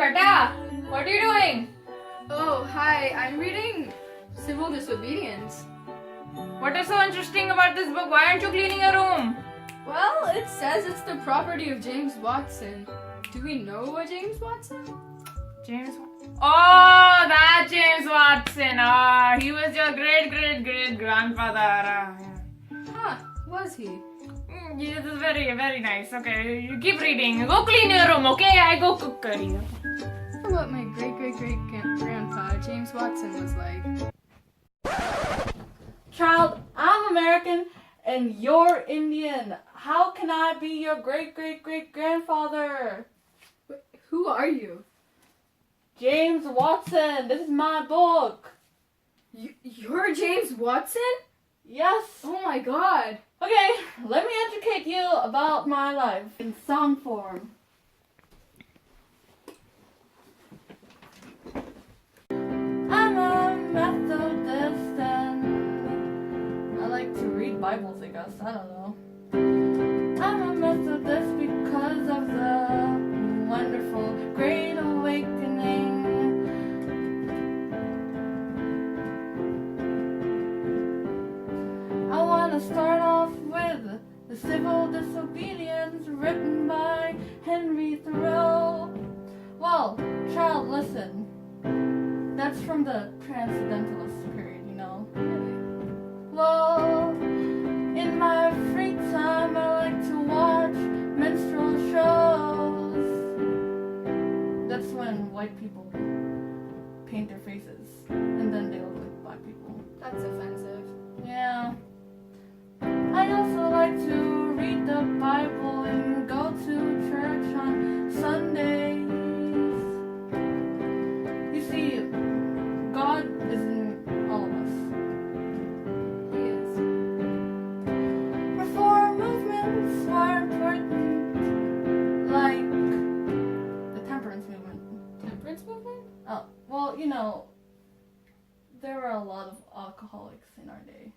beta, what are you doing? Oh, hi. I'm reading Civil Disobedience. What is so interesting about this book? Why aren't you cleaning your room? Well, it says it's the property of James Watson. Do we know a James Watson? James Watson? Oh, that James Watson. Ah, he was your great grandfather. Huh, was he? This is very, very nice. Okay, you keep reading. Go clean your room, okay? I go cook curry. I wonder what my great-great-great-grandpa James Watson was like. Child, I'm American and you're Indian. How can I be your great-great-great-grandfather? Wait, who are you? James Watson. This is my book. You're James Watson? Yes. Oh my god. Okay, let me educate you about my life in song form. I'm a Methodist and I like to read Bibles, I guess. I don't know. I'm a Methodist because of the wonderful Great Awakening. I want to start off with the Civil Disobedience written by Henry Thoreau. Well, child, listen. That's from the Transcendentalist period, you know. Well, in my free time, I like to watch minstrel shows. That's when white people paint their faces, and then they look like black people. That's offensive. Yeah. I also like to read the Bible and go to church on Sundays. You see, God is in all of us. He is. Reform movements are important, like the temperance movement. Temperance movement? Oh, well, you know, there were a lot of alcoholics in our day.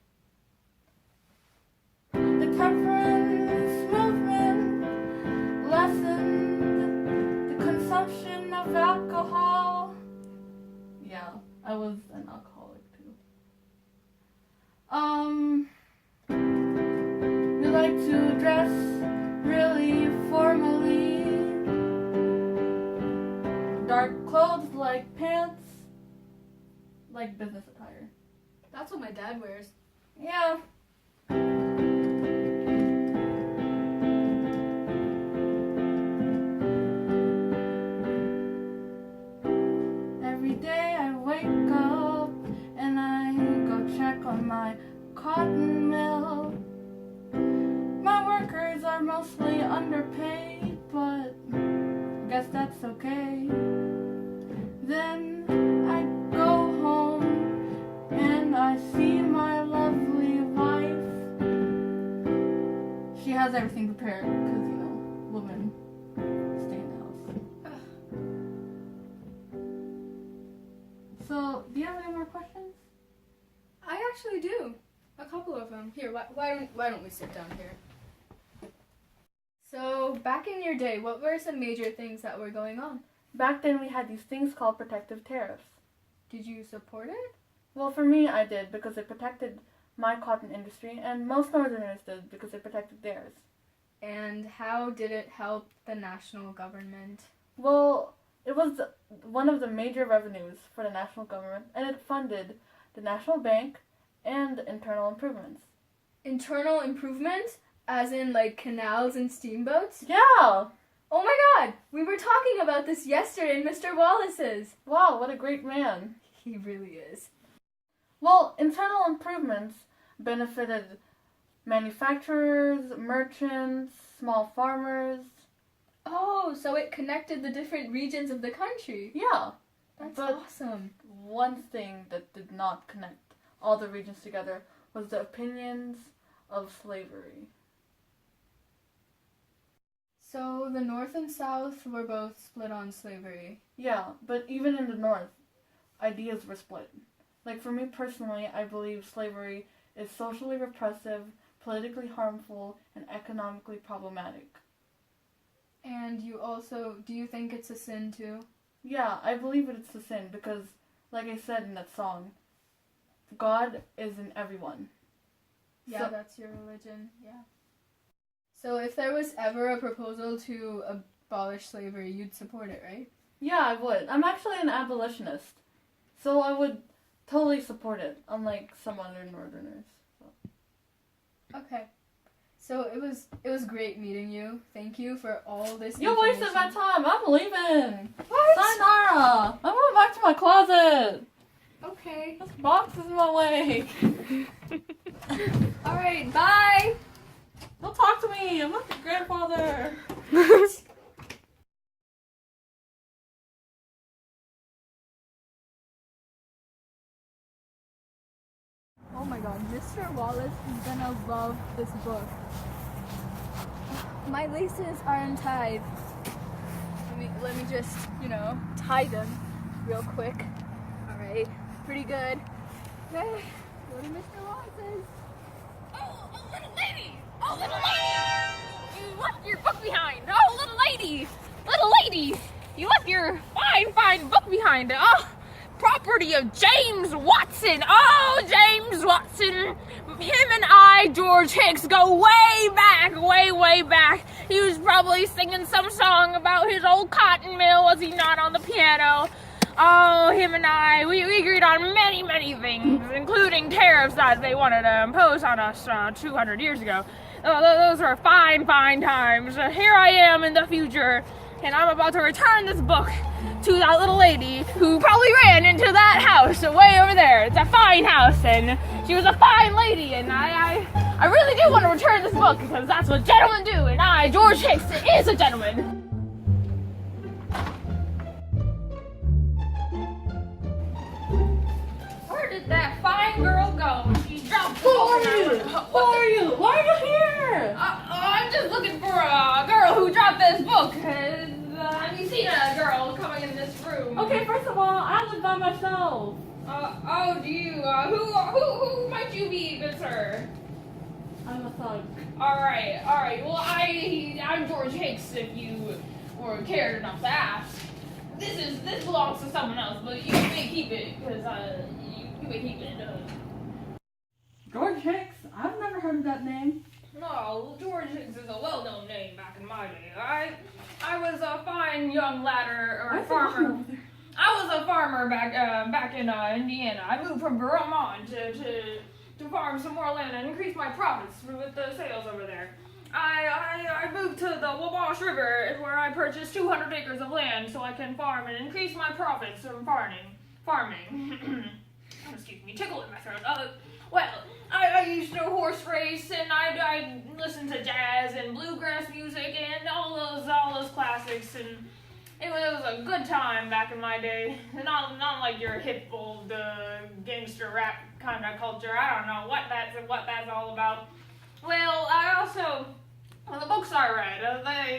The temperance movement lessened the consumption of alcohol. Yeah, I was an alcoholic too. We like to dress really formally. Dark clothes like pants, like business attire. That's what my dad wears. Yeah. Every day I wake up and I go check on my cotton mill. My workers are mostly underpaid, but I guess that's okay. Then I go home and I see my lovely wife. She has everything prepared because, you know, women stay in the house. So, do you have any more questions? I actually do. A couple of them. Here, why don't we sit down here? So, back in your day, what were some major things that were going on? Back then we had these things called protective tariffs. Did you support it? Well, for me, I did because it protected my cotton industry, and most Northerners did because it protected theirs. And how did it help the national government? Well, it was one of the major revenues for the national government, and it funded the National Bank and internal improvements. Internal improvement? As in, like, canals and steamboats? Yeah! Oh my god! We were talking about this yesterday in Mr. Wallace's. Wow, what a great man. He really is. Well, internal improvements benefited manufacturers, merchants, small farmers. Oh, so it connected the different regions of the country. Yeah. That's But awesome. one thing that did not connect all the regions together was the opinions of slavery. So the North and South were both split on slavery. Yeah, but even in the North, ideas were split. Like for me personally, I believe slavery is socially repressive, politically harmful, and economically problematic. And you also, do you think it's a sin too? Yeah, I believe it's a sin because, like I said in that song, God is in everyone. Yeah, So- that's your religion. Yeah. So if there was ever a proposal to abolish slavery, you'd support it, right? Yeah, I would. I'm actually an abolitionist, so I would totally support it, unlike some other Northerners. So. Okay. So it was great meeting you. Thank you for all this. You wasted my information. time. I'm leaving. What? Sayonara. I'm going back to my closet. Okay. This box is in my way. All right. Bye. Don't talk to me. I'm not your grandfather. Oh my God, Mr. Wallace is gonna love this book. My laces are untied. Let me just, tie them real quick. All right, pretty good. Okay, go to Mr. Wallace's. Oh, little lady! Oh, little lady! You left your book behind! Oh, little lady! Little lady! You left your fine book behind! Oh! Property of James Watson. Oh, James Watson. Him and I, George Hicks, go way back, way back. He was probably singing some song about his old cotton mill, was he not, on the piano? Oh, him and I, we agreed on many things, including tariffs that they wanted to impose on us 200 years ago. Those were fine times. Here I am in the future, and I'm about to return this book to that little lady who probably ran into that house way over there. It's a fine house, and she was a fine lady, and I really do want to return this book because that's what gentlemen do, and I, George Hicks, is a gentleman. Where did that fine girl go? She dropped the book. Who are you? Why are you here? I'm just looking for a girl who dropped this book. Have you seen a girl coming in this room? Okay, first of all, I live by myself. Oh, do you? Who might you be, good sir? I'm a thug. All right. Well, I'm George Hicks. If you were cared enough to ask, this belongs to someone else, but you may keep it because you may keep it. George Hicks? I've never heard of that name. No, George Hicks is a well-known name back in my day. I was a fine young ladder or farmer. I was a farmer back in Indiana. I moved from Vermont to farm some more land and increase my profits with the sales over there. I moved to the Wabash River where I purchased 200 acres of land so I can farm and increase my profits from farming. Excuse me, tickle in my throat. Well, I used to horse race and I listened to jazz and bluegrass music and all those classics, and it was a good time back in my day. Not like your hip old gangster rap kind of culture. I don't know what that's all about. Well, the books I read,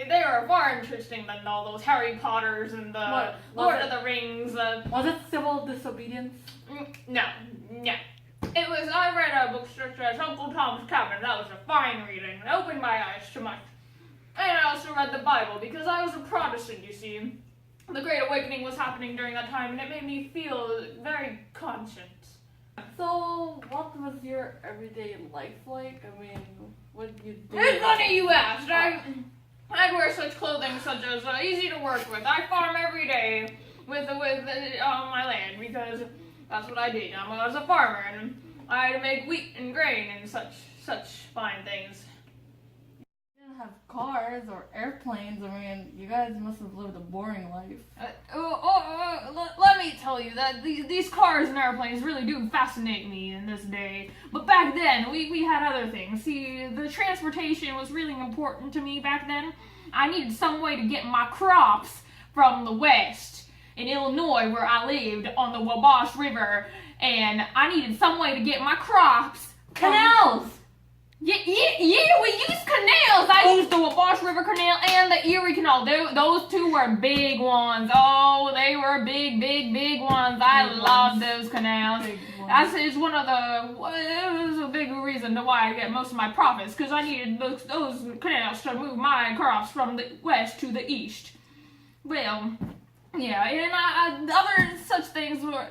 they were far interesting than all those Harry Potters and the Lord of the Rings. Was it civil disobedience? No. I read a book such as Uncle Tom's Cabin. That was a fine reading. It opened my eyes to much. And I also read the Bible because I was a Protestant, you see. The Great Awakening was happening during that time, and it made me feel very conscious. So, what was your everyday life like? I mean, what did you do? It's funny you asked. I'd wear such clothing such as easy to work with. I farm every day with my land because that's what I did. I was a farmer, and I had to make wheat and grain and such fine things. You didn't have cars or airplanes. I mean, you guys must have lived a boring life. Let me tell you that these cars and airplanes really do fascinate me in this day. But back then, we had other things. See, the transportation was really important to me back then. I needed some way to get my crops from the west in Illinois, where I lived on the Wabash River, and I needed some way to get my crops. Canals! Yeah, we used canals. I used the Wabash River Canal and the Erie Canal. Those two were big ones. Oh, they were big ones. I loved those canals. It was a big reason to why I get most of my profits, because I needed those canals to move my crops from the west to the east. Well, Yeah, and other such things were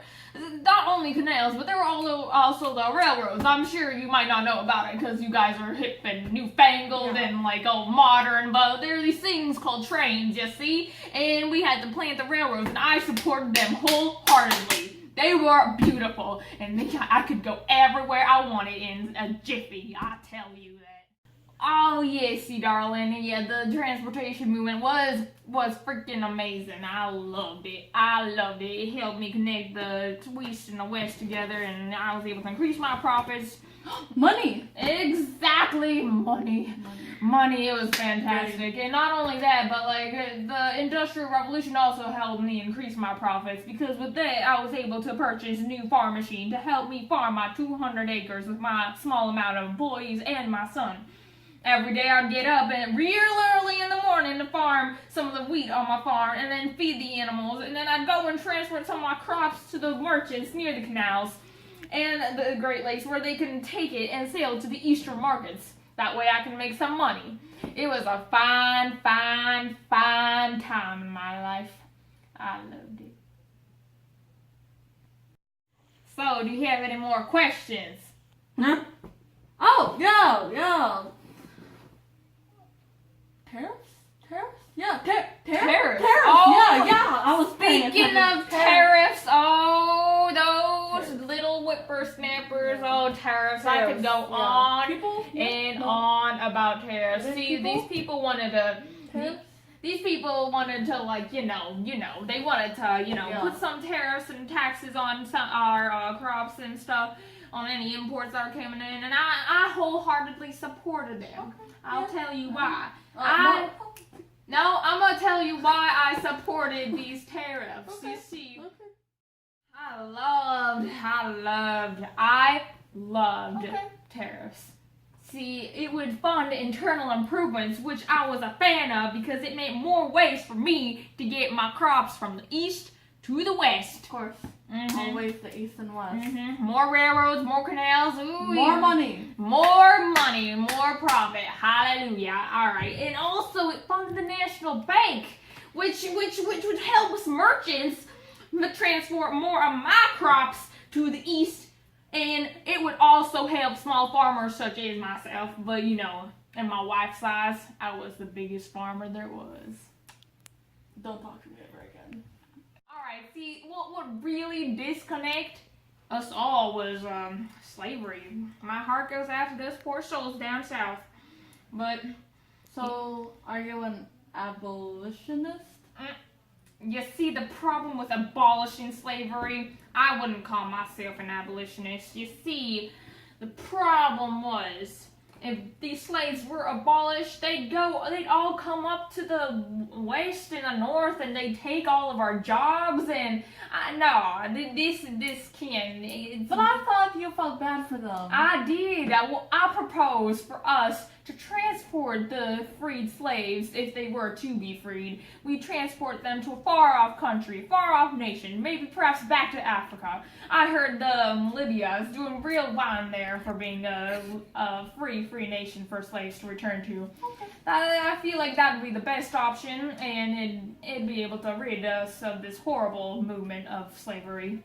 not only canals, but there were also the railroads. I'm sure you might not know about it because you guys are hip and newfangled and like all modern, but there are these things called trains, you see? And we had to plant the railroads, and I supported them wholeheartedly. They were beautiful, and I could go everywhere I wanted in a jiffy, I tell you that. Oh yes, you darling, and yeah, the transportation movement was freaking amazing. I loved it. It helped me connect the East and the West together, and I was able to increase my profits. Money! Exactly, money. It was fantastic. And not only that, but like the Industrial Revolution also helped me increase my profits, because with that I was able to purchase a new farm machine to help me farm my 200 acres with my small amount of employees and my son. Every day I'd get up and real early in the morning to farm some of the wheat on my farm and then feed the animals, and then I'd go and transfer some of my crops to the merchants near the canals and the Great Lakes where they can take it and sell to the eastern markets. That way I can make some money. It was a fine time in my life. I loved it. So, do you have any more questions? Huh? Oh, yeah. Tariffs? Yeah, tariffs. Oh, yeah. I was speaking of tariffs, those little whippersnappers, tariffs. I could go on and on about tariffs. See, these people wanted to. These people wanted to, like, they wanted to, put some tariffs and taxes on our crops and stuff, on any imports that are coming in, and I wholeheartedly supported them. Okay. I'll tell you why. I'm gonna tell you why I supported these tariffs. Okay. You see, Okay. I loved tariffs. See, it would fund internal improvements, which I was a fan of because it made more ways for me to get my crops from the east to the west. Of course. Mm-hmm. Always the east and west. Mm-hmm. More railroads, more canals, more money, more profit. Hallelujah! All right, and also it funded the National Bank, which would help us merchants transport more of my crops to the east, and it would also help small farmers such as myself. But in my wife's eyes, I was the biggest farmer there was. Don't talk to me ever again. Alright, see, what really disconnect us all was slavery. My heart goes out to those poor souls down south. But so, are you an abolitionist? You see, the problem with abolishing slavery, I wouldn't call myself an abolitionist. You see, the problem was, if these slaves were abolished, they'd all come up to the west and the north, and they'd take all of our jobs, and this can't. But I thought you felt bad for them. I did. I proposed for us to transport the freed slaves, if they were to be freed. We transport them to a far-off country, far-off nation, maybe perhaps back to Africa. I heard Libya is doing real fine there for being a free nation for slaves to return to. Okay. I feel like that would be the best option, and it'd be able to rid us of this horrible movement of slavery.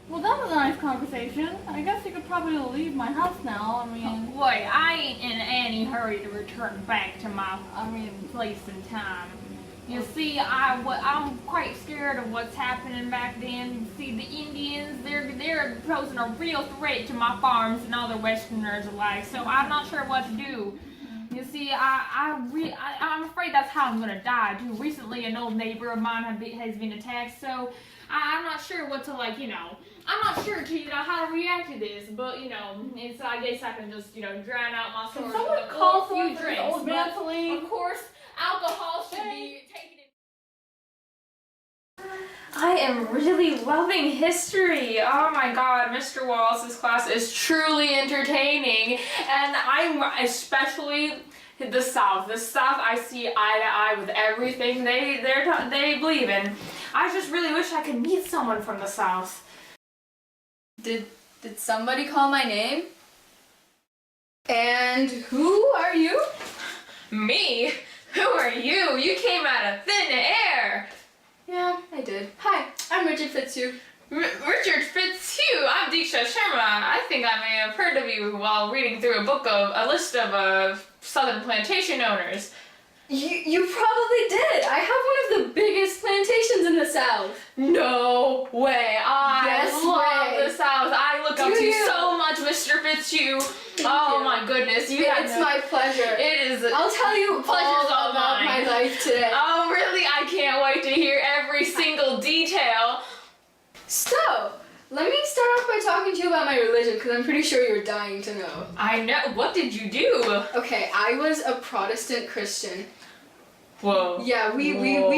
Well, that was a nice conversation. I guess you could probably leave my house now. Boy, I ain't in any hurry to return back to my place and time. You see, I'm quite scared of what's happening back then. You see, the Indians, they're posing a real threat to my farms and other Westerners alike, so I'm not sure what to do. You see, I'm afraid that's how I'm gonna die too. Recently, an old neighbor of mine has been attacked, so I'm not sure what to I'm not sure how to react to this, but I guess I can just drown out my sorrows with a few drinks. Old man to leave? Of course, alcohol should be taken in. I am really loving history. Oh my God, Mr. Wallace's class is truly entertaining, and I'm especially the South. The South, I see eye to eye with everything they believe in. I just really wish I could meet someone from the South. Did somebody call my name? And who are you? Me? Who are you? You came out of thin air. I did. Hi, I'm Richard Fitzhugh. Richard Fitzhugh, I'm Deeksha Sharma. I think I may have heard of you while reading through a list of southern plantation owners. You probably did. I have one of the biggest plantations in the South. No way. I love way. the South. I look up to you so much, Mr. Fitzhugh. Oh my goodness. It's my pleasure. It is. I'll tell you Pleasure's all about mine. my life today. Oh really? I can't wait to hear every single detail. So, let me start off by talking to you about my religion, because I'm pretty sure you're dying to know. I know. What did you do? Okay, I was a Protestant Christian. Whoa. Yeah, we went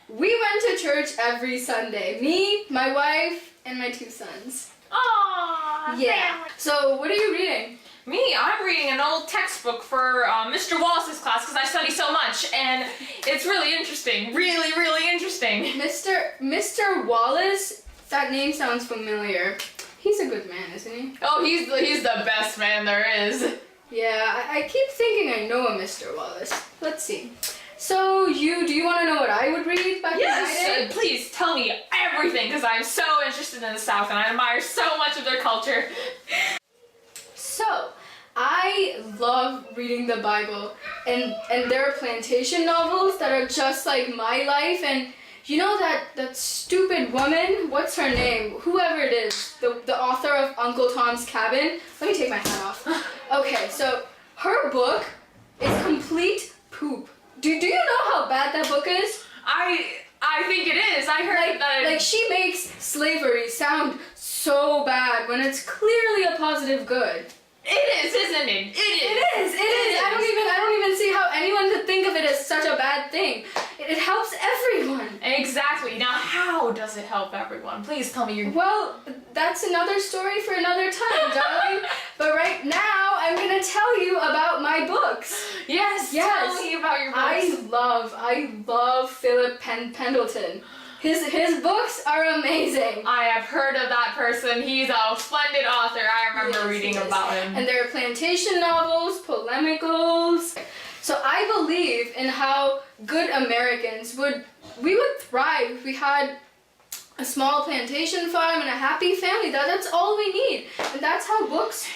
to church every Sunday. Me, my wife, and my 2 sons. Aww. Yeah. Family. So, what are you reading? Me, I'm reading an old textbook for Mr. Wallace's class because I study so much, and it's really interesting. Really, really interesting. Mr. Wallace, that name sounds familiar. He's a good man, isn't he? Oh, he's the best man there is. Yeah, I keep thinking I know a Mr. Wallace. Let's see. So, do you want to know what I would read back in my day? Yes, please tell me everything because I'm so interested in the South and I admire so much of their culture. So, I love reading the Bible, and there are plantation novels that are just like my life, and you know that stupid woman, what's her name? Whoever it is, the author of Uncle Tom's Cabin. Let me take my hat off. Okay, so her book is complete poop. Do you know how bad that book is? I think it is. I heard that. Like she makes slavery sound so bad when it's clearly a positive good. It is, isn't it? It is. I don't even see how anyone could think of it as such a bad thing. It helps everyone. Exactly. Now, how does it help everyone? Please tell me your. Well, that's another story for another time, darling. But right now, I'm gonna tell you about my books. Yes. Tell me about your books. I love Philip Pendleton. His books are amazing. I have heard of that person. He's a splendid author. I remember reading about him. And there are plantation novels, polemicals. So I believe in how good Americans would thrive if we had a small plantation farm and a happy family. That's all we need. And that's how books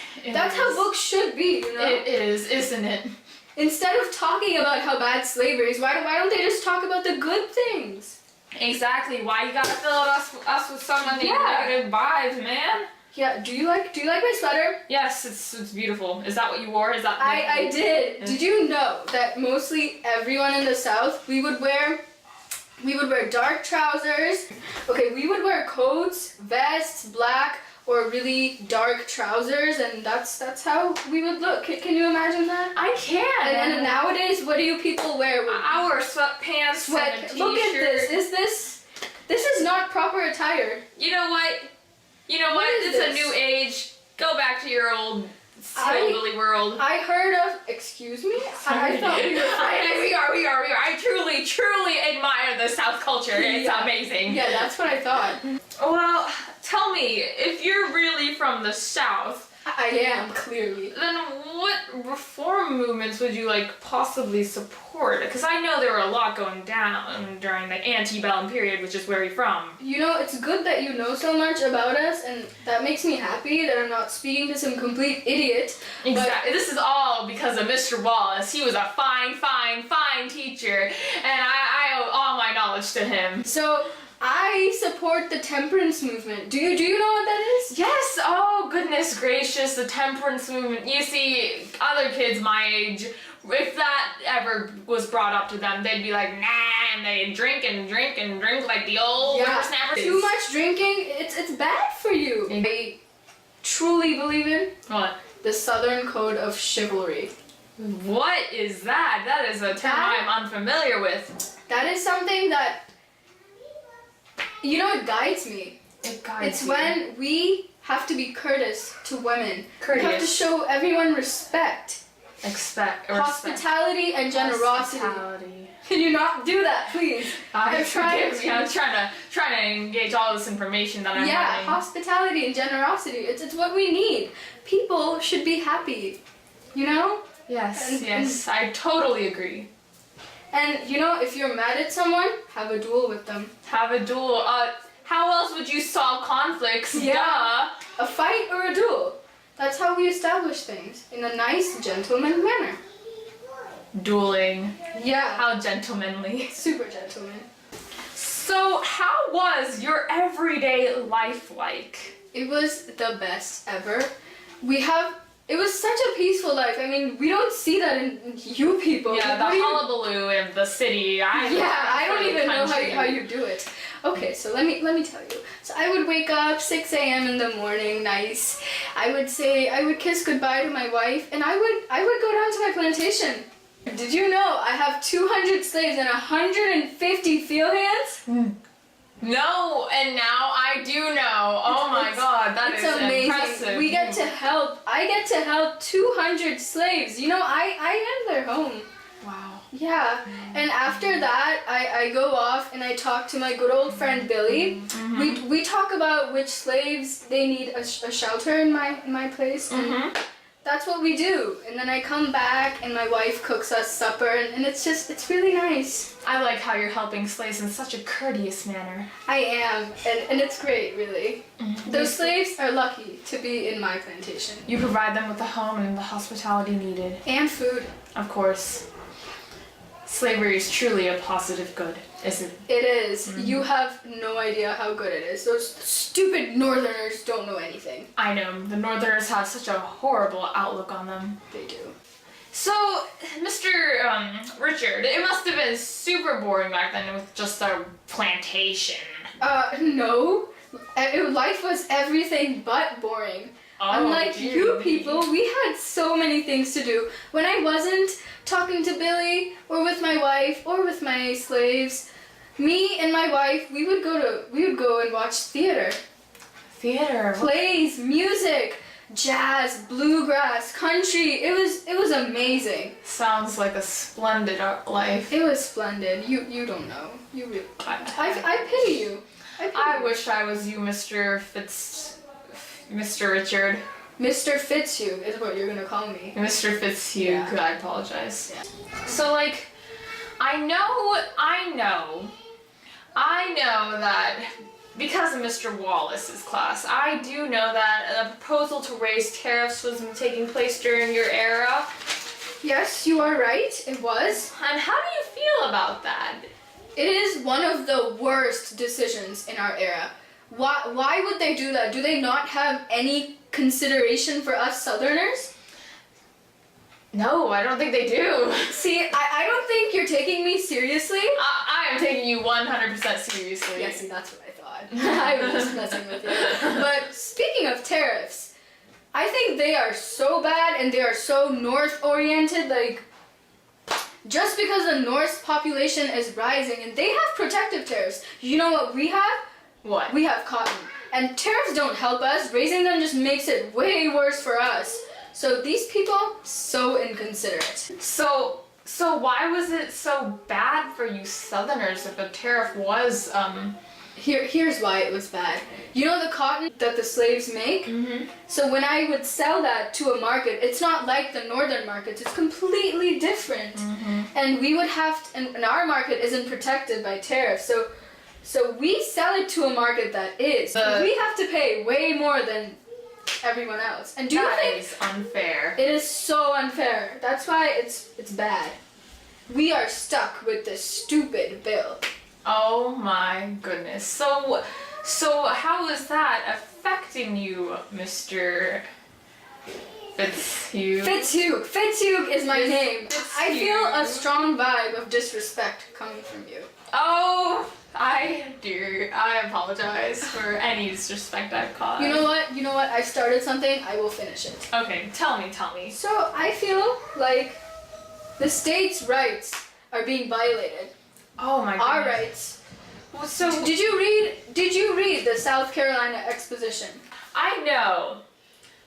should be, you know? It is, isn't it? Instead of talking about how bad slavery is, why don't they just talk about the good things? Exactly. Why you gotta fill us with so many negative vibes, man? Yeah. Do you like my sweater? Yes, it's beautiful. Is that what you wore? Is that? I did. Yeah. Did you know that mostly everyone in the South we would wear dark trousers. Okay, we would wear coats, vests, black or really dark trousers, and that's how we would look. Can you imagine that? I can. And nowadays, what do you people wear? Our sweatpants, and a t-shirt. Look at this. This is not proper attire. You know what? It's a new age. Go back to your old hillbilly world. I heard of. Excuse me. I thought we were friends. We are. I truly admire the South culture. It's amazing. Yeah, that's what I thought. Well, tell me, if you're really from the South. I am, clearly. Then what reform movements would you possibly support? Because I know there were a lot going down during the antebellum period, which is where you're from. You know, it's good that you know so much about us, and that makes me happy that I'm not speaking to some complete idiot. Exactly. This is all because of Mr. Wallace. He was a fine teacher, and I owe all my knowledge to him. So, I support the temperance movement. Do you know what that is? Yes! Oh, goodness gracious, the temperance movement. You see, other kids my age, if that ever was brought up to them, they'd be like, nah, and they'd drink like the old whippersnappers. Too much drinking, it's bad for you. I truly believe in what? The Southern Code of Chivalry. What is that? That is a term I'm unfamiliar with. That is something that, it guides me. It guides It's when we have to be courteous to women. Courteous. We have to show everyone respect. Hospitality and generosity. Hospitality. Can you not do that, please? I'm trying to engage all this information that I'm learning. Hospitality and generosity. It's what we need. People should be happy. You know? Yes, I totally agree. And you know, if you're mad at someone, have a duel with them. Have a duel. How else would you solve conflicts? Yeah. A fight or a duel. That's how we establish things in a nice, gentleman manner. Dueling. Yeah. How gentlemanly. Super gentleman. So, how was your everyday life like? It was the best ever. It was such a peaceful life. I mean, we don't see that in you people. Yeah, the hullabaloo in the city. I don't even know how you do it. Okay, so let me tell you. So I would wake up 6 a.m. in the morning, nice. I would kiss goodbye to my wife, and I would go down to my plantation. Did you know I have 200 slaves and 150 field hands? No, and now I do know. Oh my God, that is amazing. Impressive. I get to help 200 slaves. You know, I am their home. Wow. Yeah, and after that, I go off and I talk to my good old friend Billy. We talk about which slaves they need a shelter in my place, and that's what we do. And then I come back and my wife cooks us supper, and it's really nice. I like how you're helping slaves in such a courteous manner. I am, and it's great, really. Those slaves are lucky to be in my plantation. You provide them with the home and the hospitality needed. And food. Of course. Slavery is truly a positive good, isn't it? It is. You have no idea how good it is. Those stupid northerners don't know anything. I know. The northerners have such a horrible outlook on them. They do. So, Mr. Richard, it must have been super boring back then with just a plantation. No. Life was everything but boring. Oh, Unlike you people, we had so many things to do. When I wasn't talking to Billy, or with my wife, or with my slaves, me and my wife, we would go and watch theater. Theater? Plays, music, jazz, bluegrass, country. It was amazing. Sounds like a splendid life. It was splendid. You don't know. You really. I pity you. I wish I was you, Mr. Richard. Mr. Fitzhugh is what you're gonna call me. Mr. Fitzhugh, Yeah. I apologize. Yeah. So like, I know that because of Mr. Wallace's class, I do know that a proposal to raise tariffs was taking place during your era. Yes, you are right. It was. And how do you feel about that? It is one of the worst decisions in our era. Why would they do that? Do they not have any consideration for us Southerners? No, I don't think they do. See, I don't think you're taking me seriously. I am taking you 100% seriously. Yeah, see, that's what I thought. I was just messing with you. But speaking of tariffs, I think they are so bad and they are so north-oriented, like, just because the North's population is rising and they have protective tariffs. You know what we have? What? We have cotton. And tariffs don't help us. Raising them just makes it way worse for us. So these people, so inconsiderate. So why was it so bad for you Southerners if a tariff was, Here's why it was bad. You know the cotton that the slaves make? So when I would sell that to a market, it's not like the northern markets. It's completely different. And we would have to, and our market isn't protected by tariffs. So we sell it to a market that is. We have to pay way more than everyone else. And do you think is unfair? it is so unfair? That's why it's bad. We are stuck with this stupid bill. Oh my goodness. So how is that affecting you, Mr. Fitzhugh? Fitzhugh is my name. I Fitzhugh. feel a strong vibe of disrespect coming from you. Oh, I apologize for any disrespect I've caused. You know what? I started something, I will finish it. Okay, tell me. So I feel like the state's rights are being violated. Oh my goodness. Our rights. Well, so Did you read the South Carolina Exposition? I know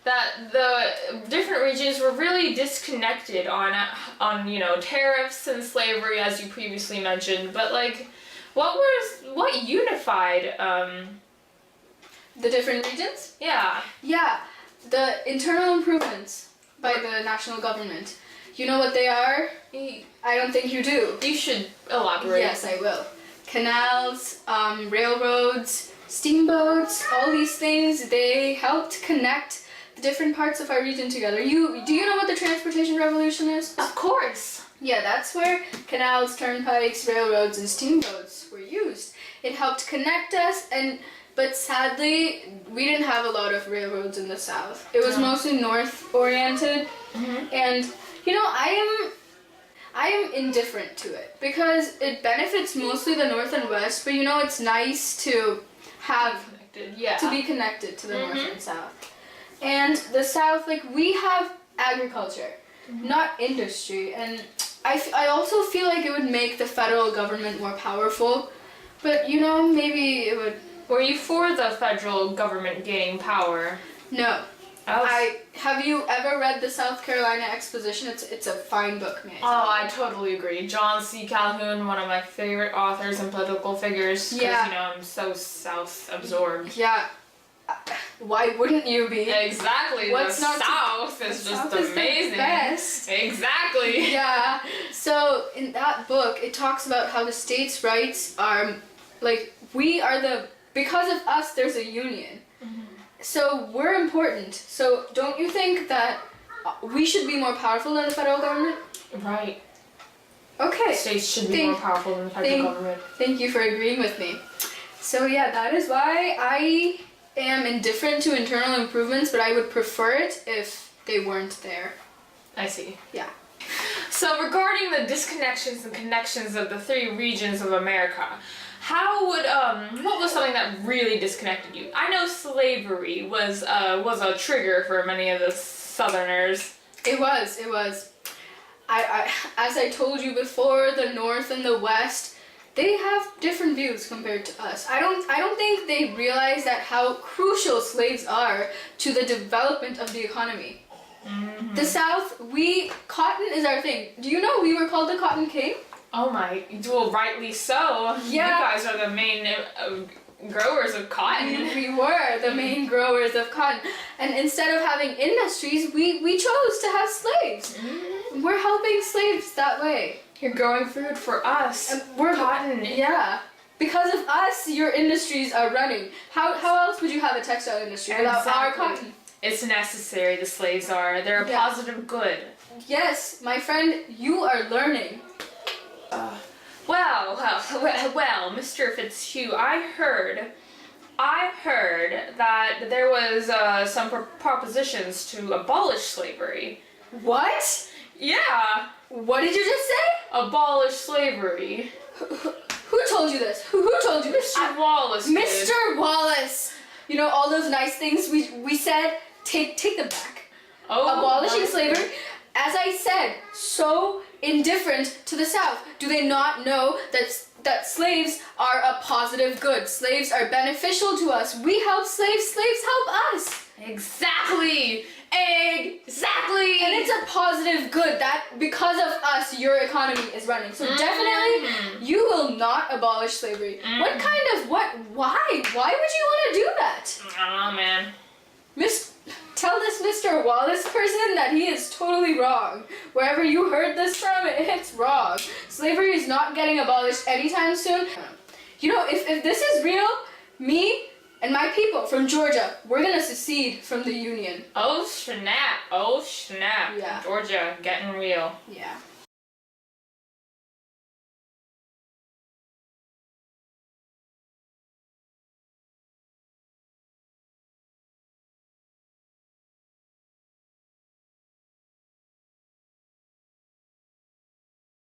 that the different regions were really disconnected on tariffs and slavery, as you previously mentioned, but like what unified The different regions? yeah. Yeah, the internal improvements by the national government. You know what they are? I don't think you do. You should elaborate. Yes, I will. Canals, railroads, steamboats, all these things, they helped connect the different parts of our region together. Do you know what the transportation revolution is? Of course. Yeah, that's where canals, turnpikes, railroads, and steamboats were used. It helped connect us, but sadly, we didn't have a lot of railroads in the South. It was mostly north-oriented, and you know, I am indifferent to it because it benefits mostly the North and West, but you know, it's nice to be connected to the North and South. And the South, like, we have agriculture, not industry, and I also feel like it would make the federal government more powerful, but you know, maybe it would. Were you for the federal government gaining power? No. Have you ever read the South Carolina Exposition? It's a fine book, man. Oh, I totally agree. John C. Calhoun, one of my favorite authors and political figures. Because, you know, I'm so South-absorbed. Yeah. Why wouldn't you be? Exactly. What's the not South is just South is amazing. the best. Exactly. Yeah. So in that book, it talks about how the states' rights are, like, because of us, there's a union. So we're important. So don't you think that we should be more powerful than the federal government? Right. Okay. States should be more powerful than the federal government. Thank you for agreeing with me. So yeah, that is why I am indifferent to internal improvements, but I would prefer it if they weren't there. I see. Yeah. So regarding the disconnections and connections of the three regions of America, what was something that really disconnected you? I know slavery was a trigger for many of the Southerners. It was. I as I told you before, the North and the West, they have different views compared to us. I don't think they realize that how crucial slaves are to the development of the economy. The South, cotton is our thing. Do you know we were called the Cotton King? Oh my, well, rightly so. Yeah. You guys are the main growers of cotton. We were the main growers of cotton. And instead of having industries, we chose to have slaves. We're helping slaves that way. You're growing food for us. We're cotton. Yeah. Because of us, your industries are running. How else would you have a textile industry without our cotton? It's necessary, the slaves are. They're a positive good. Yes, my friend, you are learning. Well, Mr. Fitzhugh, I heard that there was some propositions to abolish slavery. What? Yeah. What did you just say? Abolish slavery. Who told you this? Who told you this? Mr. Wallace did. Mr. Wallace! You know, all those nice things we said, take them back. Oh, abolishing slavery, as I said, so indifferent to the South. Do they not know that slaves are a positive good? Slaves are beneficial to us. We help slaves, slaves help us. Exactly! And it's a positive good that because of us, your economy is running. So definitely, you will not abolish slavery. Why would you want to do that? I don't know, man. Tell this Mr. Wallace person that he is totally wrong. Wherever you heard this from, it's wrong. Slavery is not getting abolished anytime soon. You know, if this is real, me and my people from Georgia, we're gonna secede from the Union. Oh snap. Yeah. Georgia, getting real. Yeah.